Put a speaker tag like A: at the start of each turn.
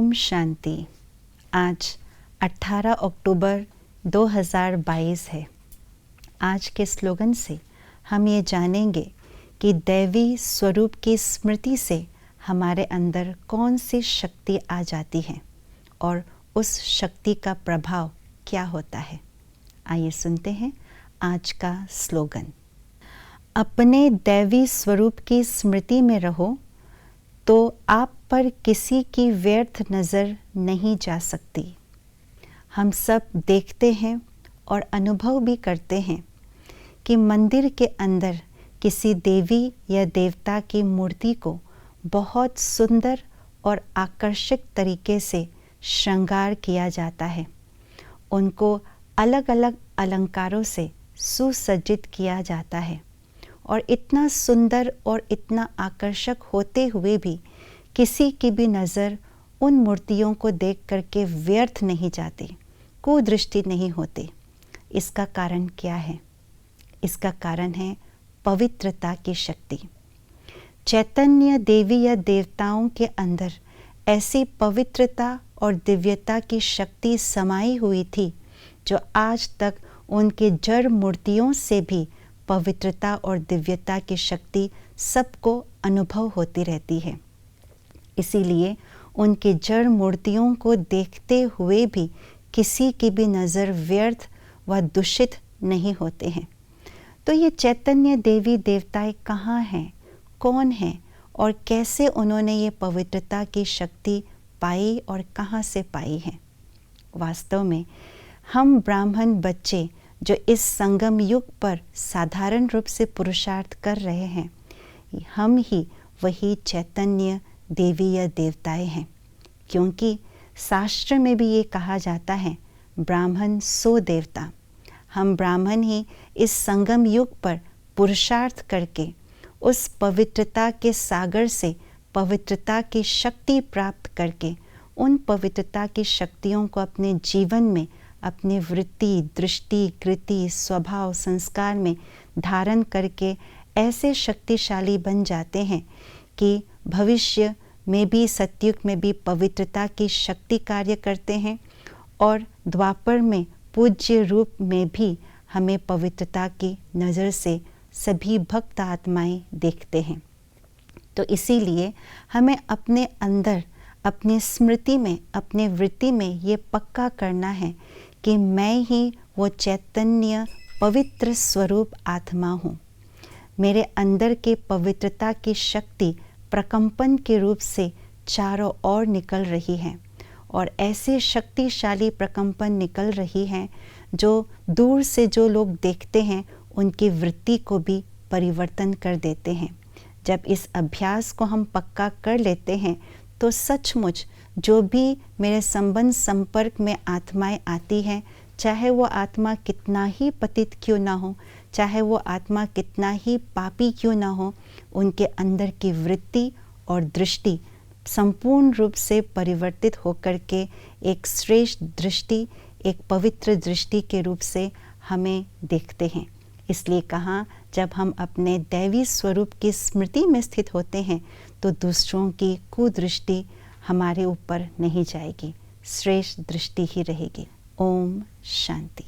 A: ओम शांति। आज 18 अक्टूबर 2022 है। आज के स्लोगन से हम ये जानेंगे कि दैवी स्वरूप की स्मृति से हमारे अंदर कौन सी शक्ति आ जाती है और उस शक्ति का प्रभाव क्या होता है। आइए सुनते हैं आज का स्लोगन। अपने दैवी स्वरूप की स्मृति में रहो तो आप पर किसी की व्यर्थ नज़र नहीं जा सकती। हम सब देखते हैं और अनुभव भी करते हैं कि मंदिर के अंदर किसी देवी या देवता की मूर्ति को बहुत सुंदर और आकर्षक तरीके से श्रृंगार किया जाता है। उनको अलग अलग अलंकारों से सुसज्जित किया जाता है और इतना सुंदर और इतना आकर्षक होते हुए भी किसी की भी नज़र उन मूर्तियों को देख करके व्यर्थ नहीं जाती, कुदृष्टि नहीं होती। इसका कारण क्या है? इसका कारण है पवित्रता की शक्ति। चैतन्य देवी या देवताओं के अंदर ऐसी पवित्रता और दिव्यता की शक्ति समाई हुई थी जो आज तक उनके जड़ मूर्तियों से भी पवित्रता और दिव्यता की शक्ति सबको अनुभव होती रहती है। इसीलिए उनके जड़ मूर्तियों को देखते हुए भी किसी की भी नज़र व्यर्थ व दूषित नहीं होते हैं। तो ये चैतन्य देवी देवताएं कहाँ हैं, कौन हैं और कैसे उन्होंने ये पवित्रता की शक्ति पाई और कहाँ से पाई है? वास्तव में हम ब्राह्मण बच्चे जो इस संगम युग पर साधारण रूप से पुरुषार्थ कर रहे हैं, हम ही वही चैतन्य देवी या देवताएं हैं। क्योंकि शास्त्र में भी ये कहा जाता है, ब्राह्मण सो देवता। हम ब्राह्मण ही इस संगम युग पर पुरुषार्थ करके उस पवित्रता के सागर से पवित्रता की शक्ति प्राप्त करके उन पवित्रता की शक्तियों को अपने जीवन में, अपनी वृत्ति, दृष्टि, कृति, स्वभाव, संस्कार में धारण करके ऐसे शक्तिशाली बन जाते हैं कि भविष्य में भी, सतयुग में भी पवित्रता की शक्ति कार्य करते हैं और द्वापर में पूज्य रूप में भी हमें पवित्रता की नज़र से सभी भक्त आत्माएं देखते हैं। तो इसीलिए हमें अपने अंदर, अपनी स्मृति में, अपने वृत्ति में ये पक्का करना है कि मैं ही वो चैतन्य पवित्र स्वरूप आत्मा हूँ। मेरे अंदर के पवित्रता की शक्ति प्रकंपन के रूप से चारों ओर निकल रही है और ऐसे शक्तिशाली प्रकंपन निकल रही हैं जो दूर से जो लोग देखते हैं उनकी वृत्ति को भी परिवर्तन कर देते हैं। जब इस अभ्यास को हम पक्का कर लेते हैं तो सचमुच जो भी मेरे संबंध संपर्क में आत्माएं आती हैं, चाहे वो आत्मा कितना ही पतित क्यों ना हो, चाहे वो आत्मा कितना ही पापी क्यों ना हो, उनके अंदर की वृत्ति और दृष्टि संपूर्ण रूप से परिवर्तित होकर के एक श्रेष्ठ दृष्टि, एक पवित्र दृष्टि के रूप से हमें देखते हैं। इसलिए कहा, जब हम अपने दैवी स्वरूप की स्मृति में स्थित होते हैं तो दूसरों की कुदृष्टि हमारे ऊपर नहीं जाएगी, श्रेष्ठ दृष्टि ही रहेगी। ओम शांति।